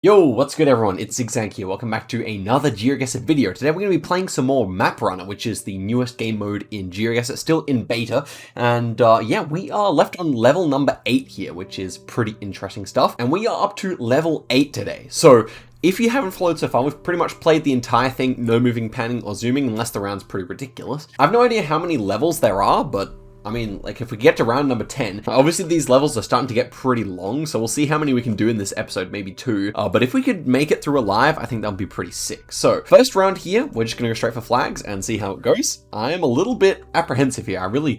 Yo, what's good everyone? It's Zigzag here. Welcome back to another Geoguessr video. Today we're going to be playing some more Map Runner, which is the newest game mode in Geoguessr, still in beta. And yeah, we are left on level number 8 here, which is pretty interesting stuff. And we are up to level 8 today. So if you haven't followed so far, we've pretty much played the entire thing, no moving, panning, or zooming, unless the round's pretty ridiculous. I have no idea how many levels there are, but I mean, like, if we get to round number 10, obviously these levels are starting to get pretty long, so we'll see how many we can do in this episode, maybe 2. But if we could make it through alive, I think that would be pretty sick. So, first round here, we're just gonna go straight for flags and see how it goes. I am a little bit apprehensive here. I really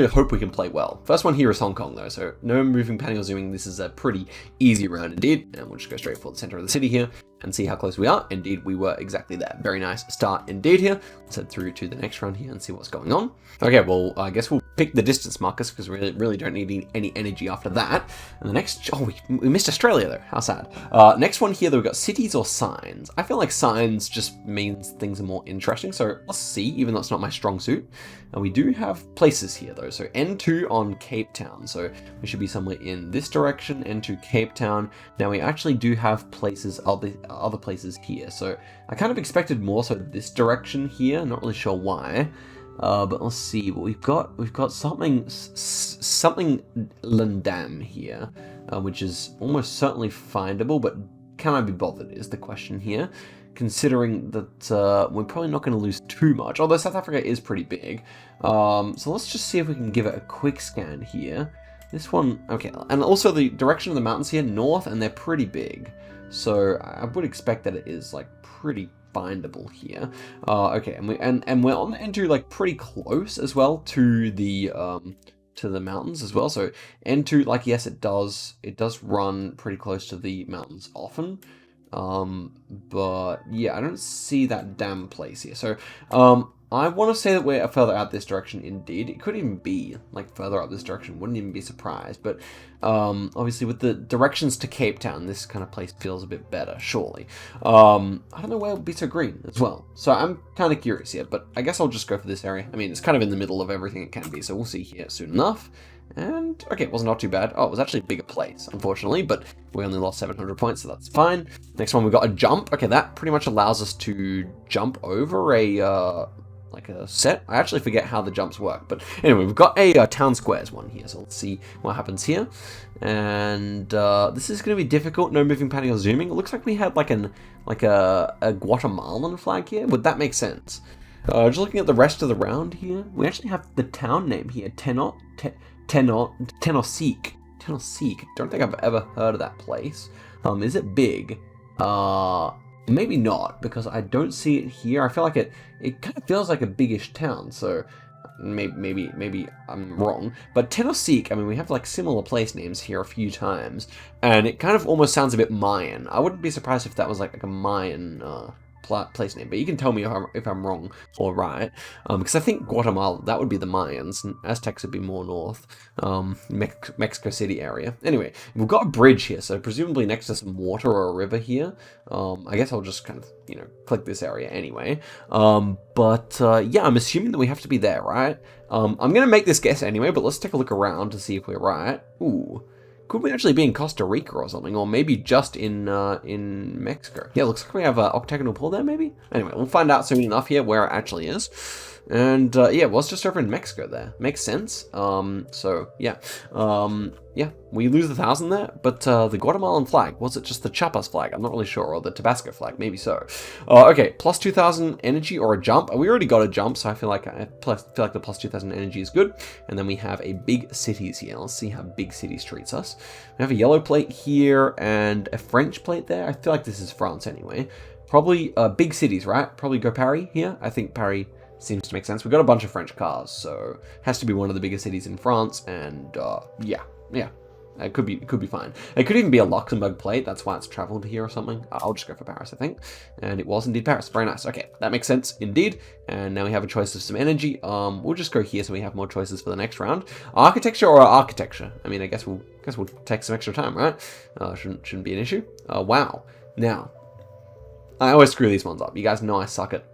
hope we can play well. First one here is Hong Kong, though, so no moving, panning, or zooming. This is a pretty easy round indeed, and we'll just go straight for the center of the city here and see how close we are. Indeed, we were exactly there. Very nice start indeed here. Let's head through to the next round here and see what's going on. Okay, well, I guess we'll pick the distance markers because we really don't need any energy after that. And the next, oh, we missed Australia though. How sad. Next one here, though, we've got cities or signs. I feel like signs just means things are more interesting. So let's see, even though it's not my strong suit. And we do have places here though. So N2 on Cape Town. So we should be somewhere in this direction, N2 Cape Town. Now we actually do have places, other places here. So I kind of expected more so this direction here. Not really sure why. But let's see what we've got. We've got something Lindam here, which is almost certainly findable, but can I be bothered is the question here, considering that we're probably not going to lose too much, although South Africa is pretty big. So let's just see if we can give it a quick scan here. This one, okay, and also the direction of the mountains here, north, and they're pretty big. So I would expect that it is like pretty findable here. Okay, and we're on N2 like pretty close as well to the mountains as well. So N2, like, yes, it does run pretty close to the mountains often. But yeah, I don't see that damn place here. So I want to say that we're further out this direction indeed. It could even be like further up this direction, wouldn't even be surprised. But obviously with the directions to Cape Town, this kind of place feels a bit better, surely. I don't know where it would be so green as well. So I'm kind of curious here, but I guess I'll just go for this area. I mean, it's kind of in the middle of everything it can be, so we'll see here soon enough. And, okay, it was not too bad. Oh, it was actually a bigger place, unfortunately, but we only lost 700 points, so that's fine. Next one, we got a jump. Okay, that pretty much allows us to jump over like a set. I actually forget how the jumps work, but anyway, we've got a town squares one here, so let's see what happens here. And this is going to be difficult. No moving, panning, or zooming. It looks like we had like a Guatemalan flag here. Would that make sense? Just looking at the rest of the round here, we actually have the town name here, Tenosik. Don't think I've ever heard of that place. Is it big? Maybe not, because I don't see it here. I feel like it kind of feels like a biggish town, so maybe I'm wrong. But Tenosik, I mean, we have like similar place names here a few times, and it kind of almost sounds a bit Mayan. I wouldn't be surprised if that was like a Mayan place name, but you can tell me if I'm wrong or right, because I think Guatemala, that would be the Mayans, and Aztecs would be more north, Mexico City area. Anyway, we've got a bridge here, so presumably next to some water or a river here. I guess I'll just kind of, click this area anyway. But yeah, I'm assuming that we have to be there, right? I'm gonna make this guess anyway, but let's take a look around to see if we're right. Ooh. Could we actually be in Costa Rica or something? Or maybe just in Mexico? Yeah, looks like we have an octagonal pool there, maybe? Anyway, we'll find out soon enough here where it actually is. And yeah, well, it's just over in Mexico there. Makes sense. So, yeah. Yeah, we lose 1,000 there, but the Guatemalan flag, was it just the Chiapas flag? I'm not really sure, or the Tabasco flag, maybe so. Okay, plus 2,000 energy or a jump. We already got a jump, so I feel like the plus 2,000 energy is good. And then we have a big cities here. Let's see how big cities treats us. We have a yellow plate here and a French plate there. I feel like this is France anyway. Probably big cities, right? Probably go Paris here. I think Paris seems to make sense. We've got a bunch of French cars, so it has to be one of the biggest cities in France, and yeah, it could be fine. It could even be a Luxembourg plate. That's why it's traveled here or something. I'll just go for Paris, I think. And it was indeed Paris. Very nice. Okay, that makes sense indeed. And now we have a choice of some energy. We'll just go here so we have more choices for the next round. Architecture or architecture? I mean, I guess we'll take some extra time, right? Shouldn't be an issue. Wow. Now, I always screw these ones up. You guys know I suck at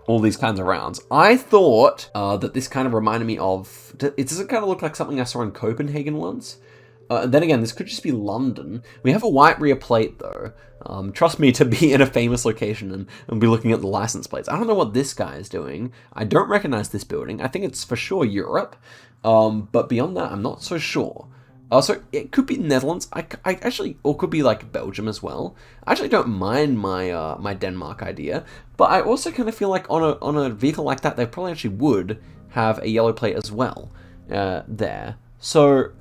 all these kinds of rounds. I thought that this kind of reminded me of, does it kind of look like something I saw in Copenhagen once? Then again, this could just be London. We have a white rear plate though. Trust me to be in a famous location and be looking at the license plates. I don't know what this guy is doing. I don't recognize this building. I think it's for sure Europe. But beyond that, I'm not so sure. So it could be Netherlands. I actually, or could be like Belgium as well. I actually don't mind my my Denmark idea, but I also kind of feel like on a vehicle like that, they probably actually would have a yellow plate as well there. So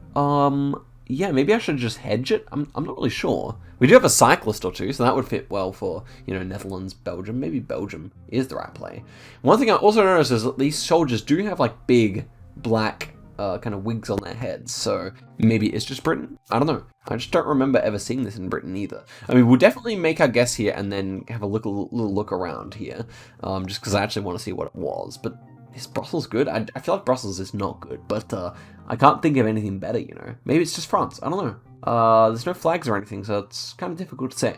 yeah, maybe I should just hedge it. I'm not really sure. We do have a cyclist or two, so that would fit well for, you know, Netherlands, Belgium. Maybe Belgium is the right play. One thing I also noticed is that these soldiers do have like big black kind of wigs on their heads, so maybe it's just Britain? I don't know. I just don't remember ever seeing this in Britain either. I mean, we'll definitely make our guess here and then have a little look around here, just because I actually want to see what it was. But is Brussels good? I feel like Brussels is not good, but I can't think of anything better, you know. Maybe it's just France. I don't know. There's no flags or anything, so it's kind of difficult to say.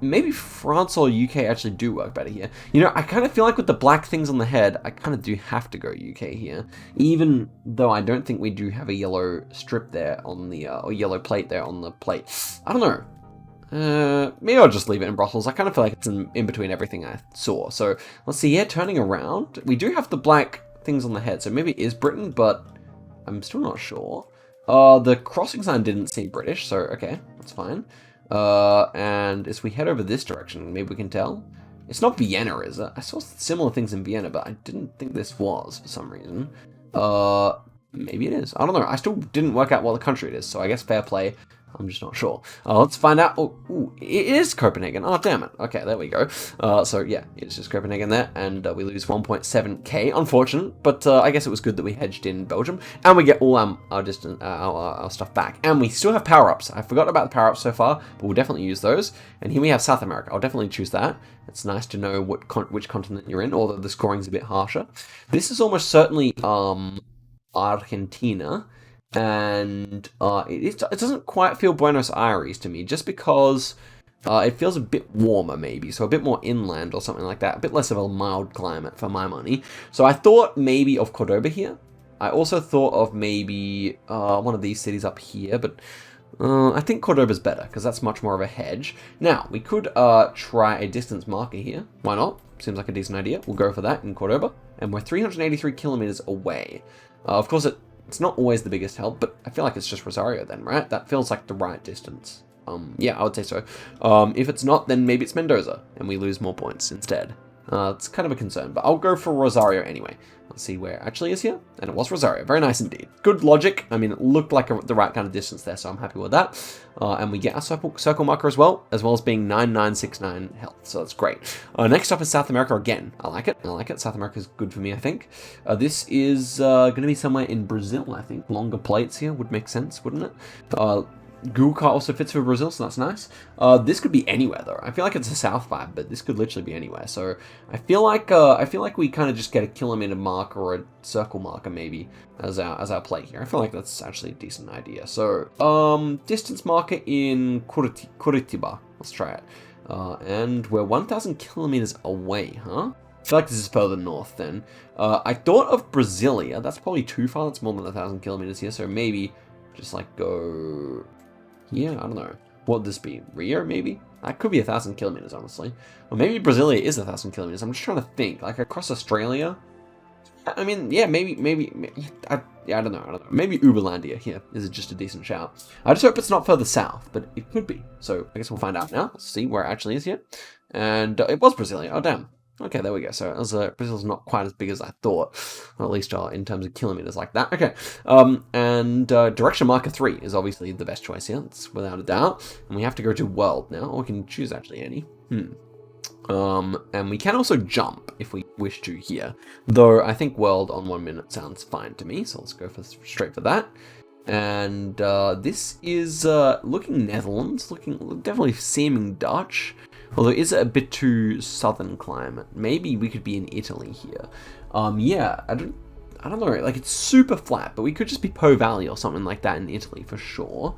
Maybe France or UK actually do work better here. You know, I kind of feel like with the black things on the head, I kind of do have to go UK here. Even though I don't think we do have a yellow strip there on the, or yellow plate there on the plate. I don't know. Maybe I'll just leave it in Brussels. I kind of feel like it's in between everything I saw. So, let's see here, turning around. We do have the black things on the head, so maybe it is Britain, but I'm still not sure. The crossing sign didn't seem British, so okay, that's fine. And as we head over this direction, maybe we can tell. It's not Vienna, is it? I saw similar things in Vienna, but I didn't think this was for some reason. Maybe it is. I don't know. I still didn't work out what the country it is, so I guess fair play. I'm just not sure. Let's find out. Oh, ooh, it is Copenhagen. Oh, damn it. Okay, there we go. So, yeah, it's just Copenhagen there, and we lose 1.7k. Unfortunate, but I guess it was good that we hedged in Belgium, and we get all our stuff back. And we still have power-ups. I forgot about the power-ups so far, but we'll definitely use those. And here we have South America. I'll definitely choose that. It's nice to know which continent you're in, although the scoring's a bit harsher. This is almost certainly Argentina. And it doesn't quite feel Buenos Aires to me, just because it feels a bit warmer maybe, so a bit more inland or something like that, a bit less of a mild climate for my money. So I thought maybe of Cordoba here. I also thought of maybe one of these cities up here, but I think Cordoba's better, because that's much more of a hedge. Now, we could try a distance marker here. Why not? Seems like a decent idea. We'll go for that in Cordoba, and we're 383 kilometers away. Of course, it's not always the biggest help, but I feel like it's just Rosario then, right? That feels like the right distance. Yeah, I would say so. If it's not, then maybe it's Mendoza, and we lose more points instead. It's kind of a concern, but I'll go for Rosario anyway. Let's see where it actually is here. And it was Rosario. Very nice indeed. Good logic. I mean, it looked like the right kind of distance there, so I'm happy with that. And we get our circle marker as well as being 9969 health. So that's great. Next up is South America again. I like it. I like it. South America is good for me, I think. This is going to be somewhere in Brazil, I think. Longer plates here would make sense, wouldn't it? Google car also fits for Brazil, so that's nice. This could be anywhere though. I feel like it's a south vibe, but this could literally be anywhere. So I feel like we kind of just get a kilometer marker or a circle marker maybe as our play here. I feel like that's actually a decent idea. So distance marker in Curitiba. Let's try it. And we're 1,000 kilometers away, huh? I feel like this is further north then. I thought of Brasilia. That's probably too far. That's more than 1,000 kilometers here. So maybe just like go. Yeah, I don't know. What would this be? Rio, maybe? That could be 1,000 kilometers, honestly. Or maybe Brasilia is 1,000 kilometers. I'm just trying to think. Like, across Australia? I mean, yeah, maybe I don't know. Maybe Uberlandia here is just a decent shout. I just hope it's not further south, but it could be. So, I guess we'll find out now. Let's see where it actually is here. And it was Brasilia. Oh, damn. Okay, there we go. So Brazil's not quite as big as I thought, or at least in terms of kilometers like that. Okay, and direction marker 3 is obviously the best choice here. It's without a doubt. And we have to go to world now, or we can choose actually any. And we can also jump if we wish to here. Though I think world on 1 minute sounds fine to me, so let's go straight for that. And this is looking Netherlands, looking definitely seeming Dutch. Although, is it a bit too southern climate? Maybe we could be in Italy here. Yeah, I don't know. Like, it's super flat, but we could just be Po Valley or something like that in Italy for sure.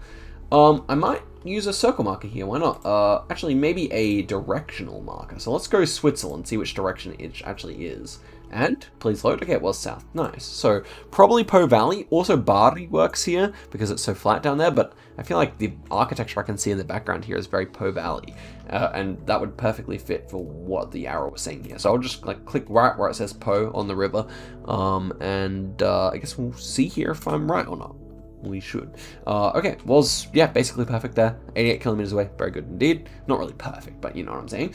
I might use a circle marker here. Why not? Actually, maybe a directional marker. So let's go Switzerland, see which direction it actually is. And please load. Okay, it was south. Nice. So probably Po Valley. Also Bari works here because it's so flat down there, but I feel like the architecture I can see in the background here is very Po Valley. And that would perfectly fit for what the arrow was saying here. So I'll just like click right where it says Po on the river. I guess we'll see here if I'm right or not. We should. Okay, was, yeah, basically perfect there. 88 kilometers away, very good indeed. Not really perfect, but you know what I'm saying.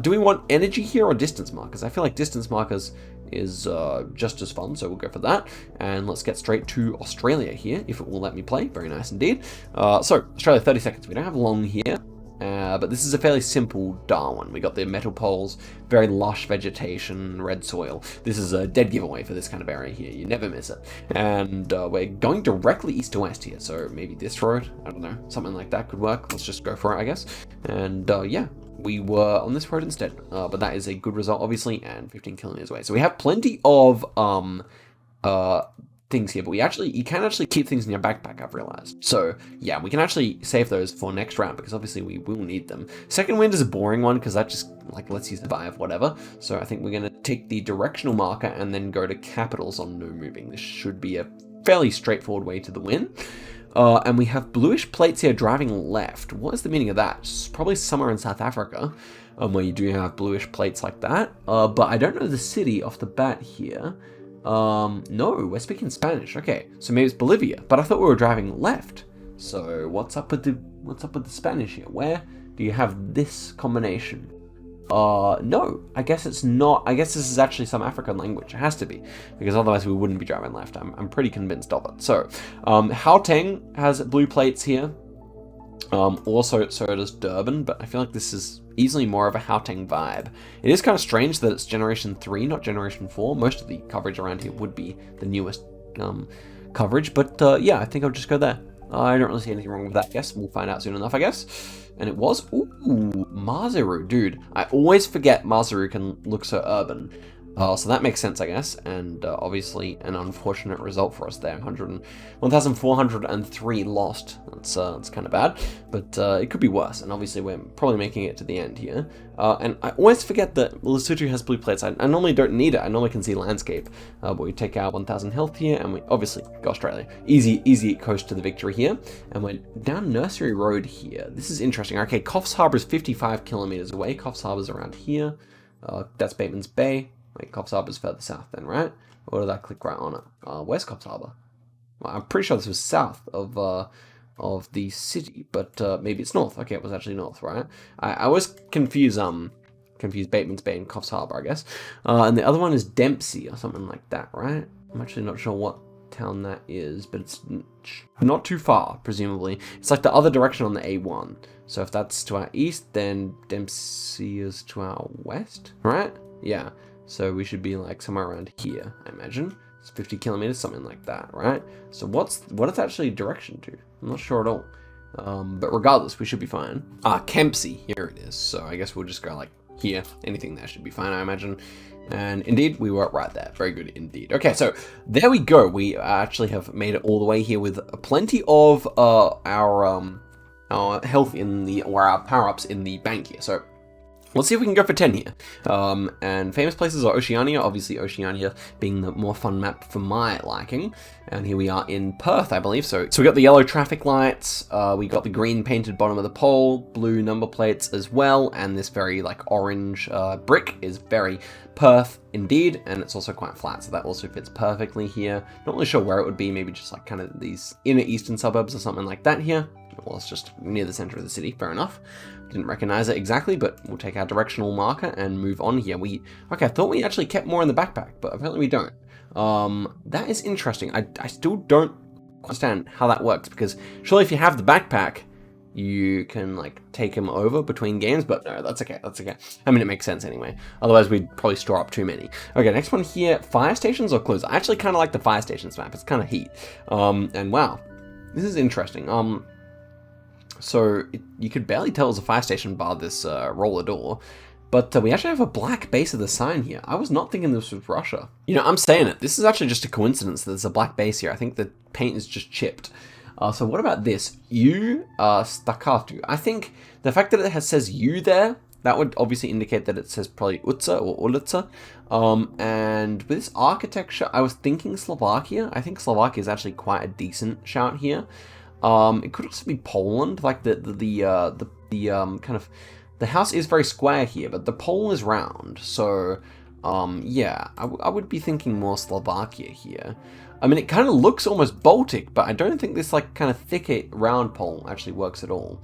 Do we want energy here or distance markers? I feel like distance markers is just as fun, so we'll go for that. And let's get straight to Australia here, if it will let me play. Very nice indeed. So, Australia, 30 seconds. We don't have long here. But this is a fairly simple Darwin. We got the metal poles, very lush vegetation, red soil. This is a dead giveaway for this kind of area here. You never miss it. And we're going directly east to west here, so maybe this road, I don't know, something like that could work. Let's just go for it, I guess. And yeah, we were on this road instead. But that is a good result, obviously, and 15 kilometers away. So we have plenty of things here, but you can actually keep things in your backpack, I've realized. So yeah, we can actually save those for next round because obviously we will need them. Second wind is a boring one because that just like lets you survive whatever. So I think we're gonna take the directional marker and then go to capitals on no moving. This should be a fairly straightforward way to the win. And we have bluish plates here driving left. What is the meaning of that? It's probably somewhere in South Africa where you do have bluish plates like that. But I don't know the city off the bat here. No, we're speaking Spanish. Okay, so maybe it's Bolivia, but I thought we were driving left. So what's up with the Spanish here? Where do you have this combination? No, I guess it's not. I guess this is actually some African language. It has to be, because otherwise we wouldn't be driving left. I'm pretty convinced of it. So, Gauteng has blue plates here. Also, so does Durban, but I feel like this is easily more of a Gauteng vibe. It is kind of strange that it's Generation 3, not Generation 4. Most of the coverage around here would be the newest coverage, but yeah, I think I'll just go there. I don't really see anything wrong with that, I guess. We'll find out soon enough, I guess. And it was, ooh, Maseru, dude. I always forget Maseru can look so urban. So that makes sense, I guess, and obviously an unfortunate result for us there. 1,403 lost. That's kind of bad, but it could be worse, and obviously we're probably making it to the end here. And I always forget that Lesotho has blue plates. I normally don't need it. I normally can see landscape, but we take our 1,000 health here, and we obviously go Australia. Easy coast to the victory here, and we're down Nursery Road here. This is interesting. Okay, Coffs Harbour is 55 kilometers away. Coffs Harbour's around here. That's Bateman's Bay. Wait, Coffs Harbour's further south then, right? Or did I click right on it? Where's Coffs Harbour? Well, I'm pretty sure this was south of the city, but maybe it's north. Okay, it was actually north, right? I always confuse Bateman's Bay and Coffs Harbour, I guess. And the other one is Dempsey or something like that, right? I'm actually not sure what town that is, but it's not too far, presumably. It's like the other direction on the A1. So if that's to our east, then Dempsey is to our west, right? Yeah. So we should be like somewhere around here, I imagine. It's 50 kilometers, something like that, right? So what is actually direction to? I'm not sure at all. But regardless, we should be fine. Kempsey, here it is. So I guess we'll just go like here. Anything there should be fine, I imagine. And indeed, we were right there. Very good indeed. Okay, so there we go. We actually have made it all the way here with plenty of our health or our power-ups in the bank here. So let's see if we can go for 10 here. And famous places are Oceania, obviously Oceania being the more fun map for my liking. And here we are in Perth, I believe. So we got the yellow traffic lights, we got the green painted bottom of the pole, blue number plates as well, and this very like orange brick is very Perth indeed, and it's also quite flat, so that also fits perfectly here. Not really sure where it would be, maybe just like kind of these inner eastern suburbs or something like that here. Well, it's just near the center of the city, fair enough. Didn't recognize it exactly, but we'll take our directional marker and move on here. Okay, I thought we actually kept more in the backpack, but apparently we don't. That is interesting. I still don't understand how that works, because surely if you have the backpack, you can like take them over between games, but no, that's okay. I mean, it makes sense anyway. Otherwise, we'd probably store up too many. Okay, next one here, fire stations or clues? I actually kind of like the fire stations map. It's kind of heat. And wow, this is interesting. So you could barely tell it was a fire station bar this roller door, but we actually have a black base of the sign here. I was not thinking this was Russia. You know, I'm saying it. This is actually just a coincidence that there's a black base here. I think the paint is just chipped. So what about this? U staccato. I think the fact that it says U there that would obviously indicate that it says probably Utsa or Ulica. And with this architecture, I was thinking Slovakia. I think Slovakia is actually quite a decent shout here. It could also be Poland, like the kind of, the house is very square here, but the pole is round. So, yeah, I would be thinking more Slovakia here. I mean, it kind of looks almost Baltic, but I don't think this like kind of thick round pole actually works at all.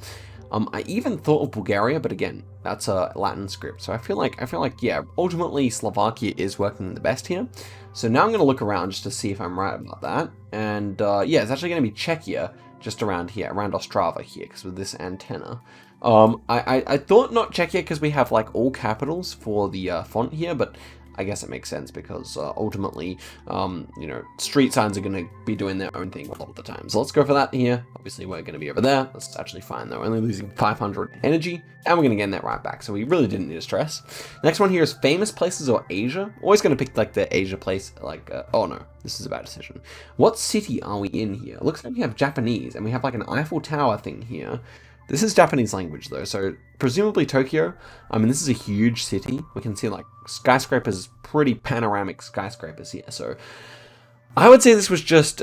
I even thought of Bulgaria, but again, that's a Latin script. So I feel like, yeah, ultimately Slovakia is working the best here. So now I'm going to look around just to see if I'm right about that. And yeah, it's actually going to be Czechia, just around here, around Ostrava here, because with this antenna. I thought not Czechia because we have like all capitals for the font here, but I guess it makes sense because ultimately, you know, street signs are going to be doing their own thing a lot of the time. So let's go for that here. Obviously, we're going to be over there. That's actually fine though. Only losing 500 energy, and we're going to gain that right back. So we really didn't need to stress. Next one here is famous places or Asia. Always going to pick like the Asia place. Like, oh no, this is a bad decision. What city are we in here? Looks like we have Japanese, and we have like an Eiffel Tower thing here. This is Japanese language though, so presumably Tokyo. I mean, this is a huge city. We can see like skyscrapers, pretty panoramic skyscrapers here. So I would say this was just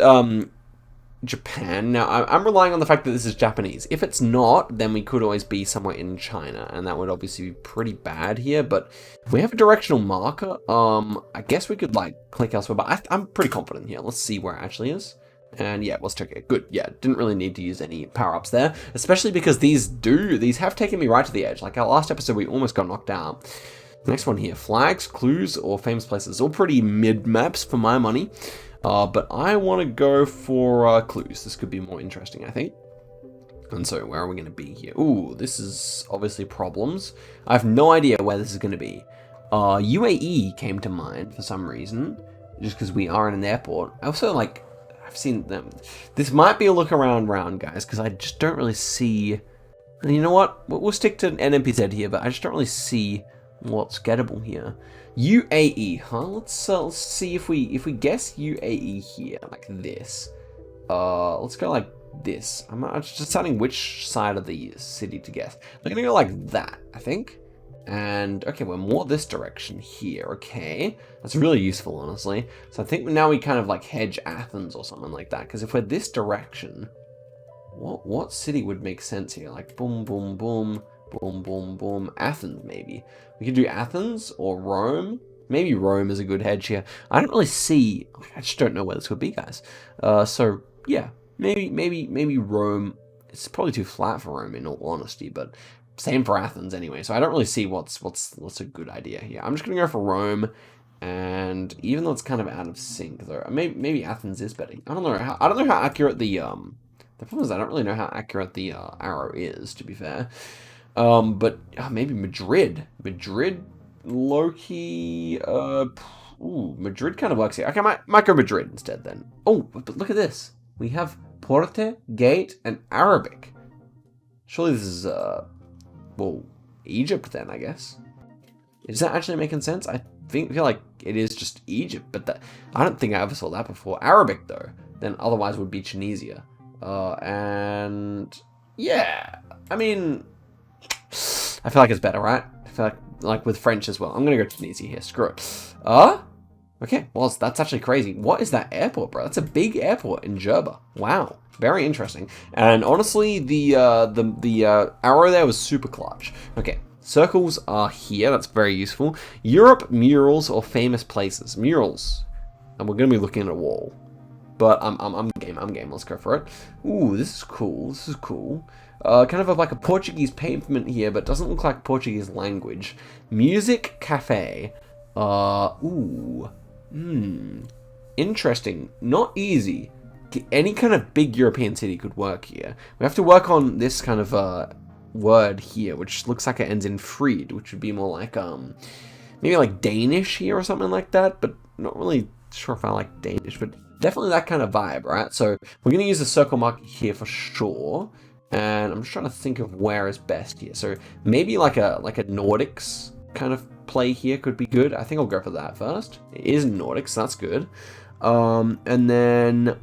Japan. Now, I'm relying on the fact that this is Japanese. If it's not, then we could always be somewhere in China, and that would obviously be pretty bad here. But if we have a directional marker, I guess we could like click elsewhere, but I'm pretty confident here. Let's see where it actually is. And yeah, it was Tokyo. Good. Yeah, didn't really need to use any power-ups there, especially because these have taken me right to the edge. Like our last episode, we almost got knocked out. Next one here, flags, clues, or famous places. All pretty mid maps for my money. But I want to go for clues. This could be more interesting, I think. And so, where are we going to be here? Ooh, this is obviously problems. I have no idea where this is going to be. UAE came to mind for some reason, just because we are in an airport. I also like, I've seen them. This might be a look around guys, because I just don't really see. And you know what? We'll stick to NMPZ here, but I just don't really see what's gettable here. UAE, huh? Let's see if we guess UAE here like this. Let's go like this. I'm just deciding which side of the city to guess. I'm gonna go like that, I think. And okay, we're more this direction here. Okay, that's really useful, honestly. So I think now we kind of like hedge Athens or something like that. Because if we're this direction, what city would make sense here? Like boom, boom, boom. Boom, boom, boom. Athens, maybe. We could do Athens or Rome. Maybe Rome is a good hedge here. I don't really see. I just don't know where this would be, guys. So yeah, maybe Rome. It's probably too flat for Rome, in all honesty. But same for Athens anyway. So I don't really see what's a good idea here. I'm just gonna go for Rome. And even though it's kind of out of sync, though, maybe Athens is better. I don't know how accurate the problem is I don't really know how accurate the arrow is, to be fair. But maybe Madrid. Madrid, low-key, Madrid kind of works here. Okay, I might go Madrid instead then. Oh, but look at this. We have Porte, Gate, and Arabic. Surely this is, well, Egypt then, I guess. Is that actually making sense? I feel like it is just Egypt, but I don't think I ever saw that before. Arabic, though, then otherwise would be Tunisia. And yeah, I mean, I feel like it's better, right? I feel like with French as well. I'm gonna go Tunisia here. Screw it. Okay. Well, that's actually crazy. What is that airport, bro? That's a big airport in Jerba. Wow. Very interesting. And honestly, the arrow there was super clutch. Okay. Circles are here. That's very useful. Europe, murals, or famous places. Murals. And we're gonna be looking at a wall. But I'm game. Let's go for it. Ooh, this is cool. Kind of like a Portuguese pavement here, but doesn't look like Portuguese language. Music cafe. Interesting. Not easy. Any kind of big European city could work here. We have to work on this kind of word here, which looks like it ends in Fried, which would be more like maybe like Danish here or something like that. But not really sure if I like Danish, but definitely that kind of vibe, right? So we're gonna use the circle mark here for sure. And I'm just trying to think of where is best here. So maybe like a Nordics kind of play here could be good. I think I'll go for that first. It is Nordics, that's good. And then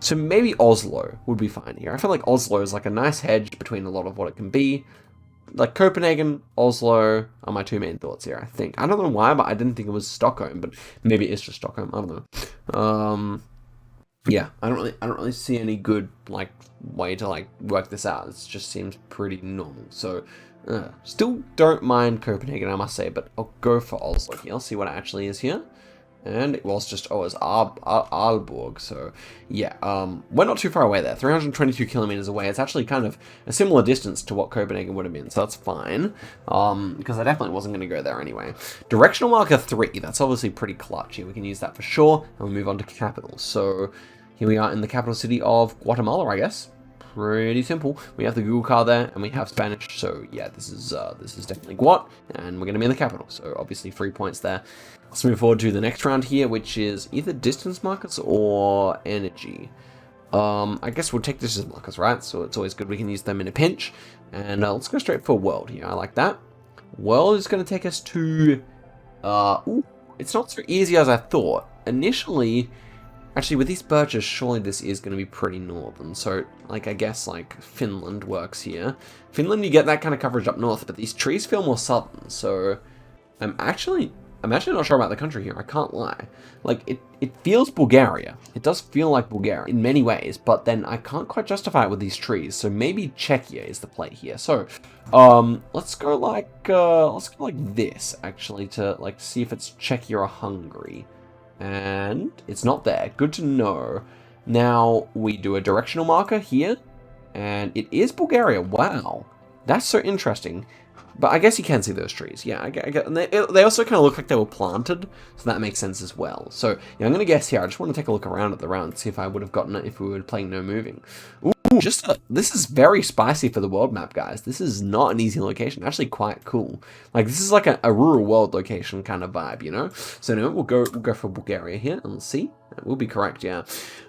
so maybe Oslo would be fine here. I feel like Oslo is like a nice hedge between a lot of what it can be. like Copenhagen, Oslo are my two main thoughts here, I think. I don't know why, but I didn't think it was Stockholm, but maybe it's just Stockholm. I don't know. Yeah, I don't really see any good like way to like work this out. It just seems pretty normal. So still don't mind Copenhagen, I must say, but I'll go for Oslo here. I'll see what it actually is here. And it was just, it's Aalborg, so yeah, we're not too far away there, 322 kilometers away. It's actually kind of a similar distance to what Copenhagen would have been, so that's fine, because I definitely wasn't going to go there anyway. Directional marker 3, that's obviously pretty clutch here. We can use that for sure, and we move on to capitals. So here we are in the capital city of Guatemala, I guess. Pretty simple. We have the Google car there, and we have Spanish. So yeah, this is definitely Guat, and we're going to be in the capital. So obviously 3 points there. Let's move forward to the next round here, which is either distance markers or energy. I guess we'll take distance markers, right? So it's always good. We can use them in a pinch. And let's go straight for world here. I like that. World is going to take us to. Ooh, it's not so easy as I thought initially. Actually, with these birches, surely this is going to be pretty northern. So, like, I guess, like, Finland works here. Finland, you get that kind of coverage up north, but these trees feel more southern. So, I'm actually not sure about the country here. I can't lie. Like, it feels Bulgaria. It does feel like Bulgaria in many ways, but then I can't quite justify it with these trees. So maybe Czechia is the play here. So, let's go like this, actually, to, like, see if it's Czechia or Hungary. And it's not there. Good to know. Now we do a directional marker here, and it is Bulgaria. Wow, that's so interesting. But I guess you can see those trees. Yeah, I get. And they also kind of look like they were planted, so that makes sense as well. So yeah, I'm gonna guess here. I just want to take a look around at the round, see if I would have gotten it if we were playing no moving. Ooh, this is very spicy for the world map, guys. This is not an easy location. Actually, quite cool. Like this is like a rural world location kind of vibe, you know. So no, we'll go for Bulgaria here, and let's see. We'll be correct, yeah.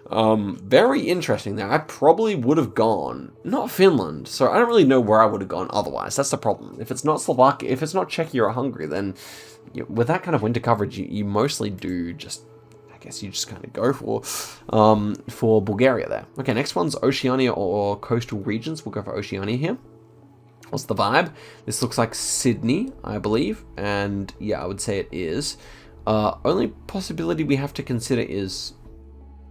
Very interesting there. I probably would have gone, not Finland, so I don't really know where I would have gone otherwise. That's the problem. If it's not Slovakia, if it's not Czechia or Hungary, then with that kind of winter coverage, you mostly do just, I guess you just kind of go for Bulgaria there. Okay, next one's Oceania or coastal regions. We'll go for Oceania here. What's the vibe? This looks like Sydney, I believe, and yeah, I would say it is. Only possibility we have to consider is,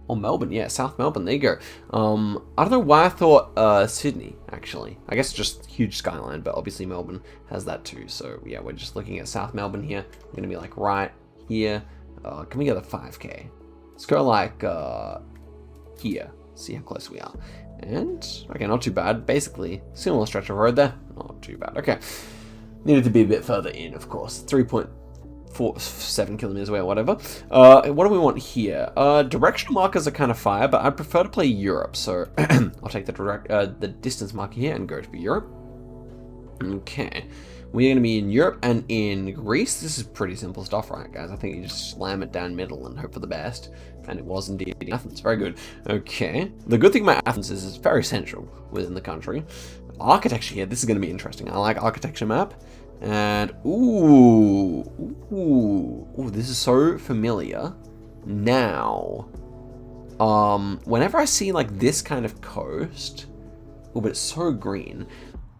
Melbourne, yeah, South Melbourne, there you go. I don't know why I thought Sydney, actually. I guess just huge skyline, but obviously Melbourne has that too. So yeah, we're just looking at South Melbourne here. We're gonna be like right here. Can we get a 5K? Let's go like here, see how close we are. And, okay, not too bad. Basically, similar stretch of road there. Not too bad, okay. Needed to be a bit further in, of course. 3.47 kilometers away or whatever. What do we want here? Directional markers are kind of fire, but I prefer to play Europe, so I'll take the distance marker here and go to Europe. Okay. We're going to be in Europe and in Greece. This is pretty simple stuff, right, guys? I think you just slam it down middle and hope for the best. And it was indeed Athens. Very good. Okay. The good thing about Athens is it's very central within the country. Architecture here. This is going to be interesting. I like architecture map. And, ooh, this is so familiar. Now, whenever I see, like, this kind of coast, but it's so green,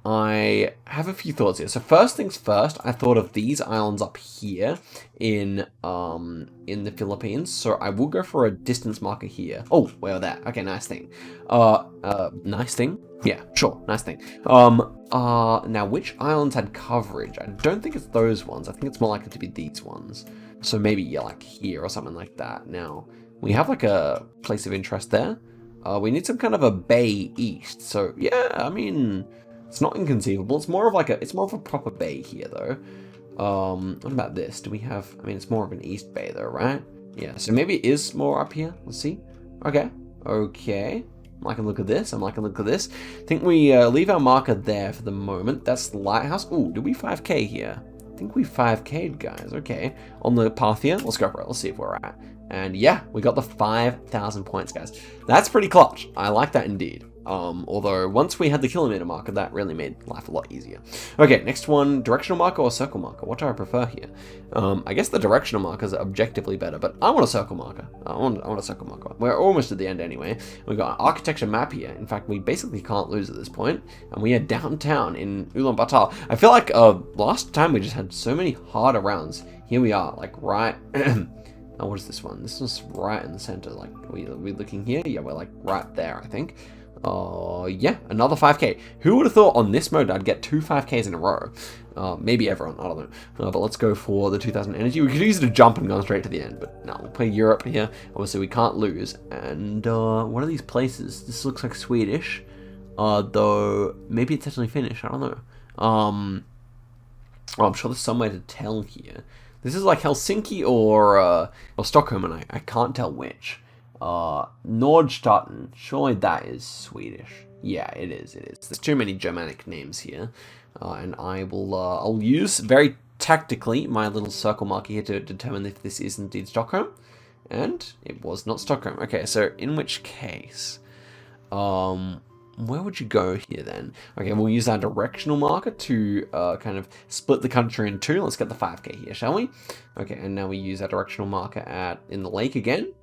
I have a few thoughts here. So first things first, I thought of these islands up here in the Philippines. So I will go for a distance marker here. Oh, well, that. Okay, nice thing. Nice thing? Yeah, sure, nice thing. Now, which islands had coverage? I don't think it's those ones. I think it's more likely to be these ones. So maybe, yeah, like here or something like that. Now, we have like a place of interest there. We need some kind of a bay east. So, yeah, I mean, it's not inconceivable. It's more of a proper bay here, though. What about this? Do we have, I mean, it's more of an east bay, though, right? Yeah, so maybe it is more up here. Let's see. Okay. I'm liking the look of this. I think we leave our marker there for the moment. That's the lighthouse. Ooh, did we 5K here? I think we 5K'd, guys. Okay. On the path here, let's go for it. Let's see if we're at. And yeah, we got the 5,000 points, guys. That's pretty clutch. I like that indeed. Although once we had the kilometer marker, that really made life a lot easier. Okay, next one, directional marker or circle marker? What do I prefer here? I guess the directional markers are objectively better, but I want a circle marker. I want a circle marker. We're almost at the end anyway. We've got an architecture map here. In fact, we basically can't lose at this point. And we are downtown in Ulaanbaatar. I feel like last time we just had so many harder rounds. Here we are, like right... Oh, what is this one? This is right in the center. Like, are we looking here? Yeah, we're like right there, I think. Oh, yeah, another 5k. Who would have thought on this mode I'd get 2 5ks in a row? Maybe everyone, I don't know. But let's go for the 2000 energy. We could use it to jump and go straight to the end, but no, we'll play Europe here. Obviously, we can't lose. And what are these places? This looks like Swedish, though maybe it's actually Finnish. I don't know. Oh, I'm sure there's some way to tell here. This is like Helsinki or Stockholm, and I can't tell which. Nordstaten, surely that is Swedish. Yeah, it is. There's too many Germanic names here. And I will, I'll use very tactically my little circle marker here to determine if this is indeed Stockholm. And it was not Stockholm. Okay, so in which case, where would you go here then? Okay, we'll use our directional marker to kind of split the country in two. Let's get the 5k here, shall we? Okay, and now we use our directional marker in the lake again.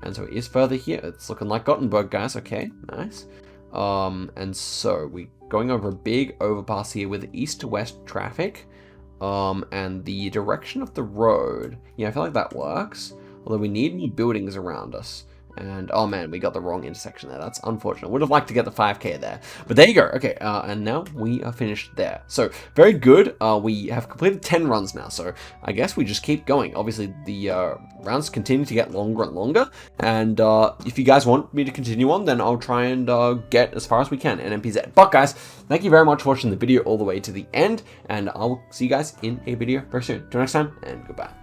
And so it is further here. It's looking like Gothenburg, guys. Okay, nice. And so we're going over a big overpass here with east to west traffic. And the direction of the road, yeah, I feel like that works. Although we need more buildings around us. And, oh man, we got the wrong intersection there. That's unfortunate. Would have liked to get the 5k there. But there you go. Okay, and now we are finished there. So, very good. We have completed 10 runs now. So, I guess we just keep going. Obviously, the rounds continue to get longer and longer. And if you guys want me to continue on, then I'll try and get as far as we can in NPZ. But, guys, thank you very much for watching the video all the way to the end. And I'll see you guys in a video very soon. Till next time, and goodbye.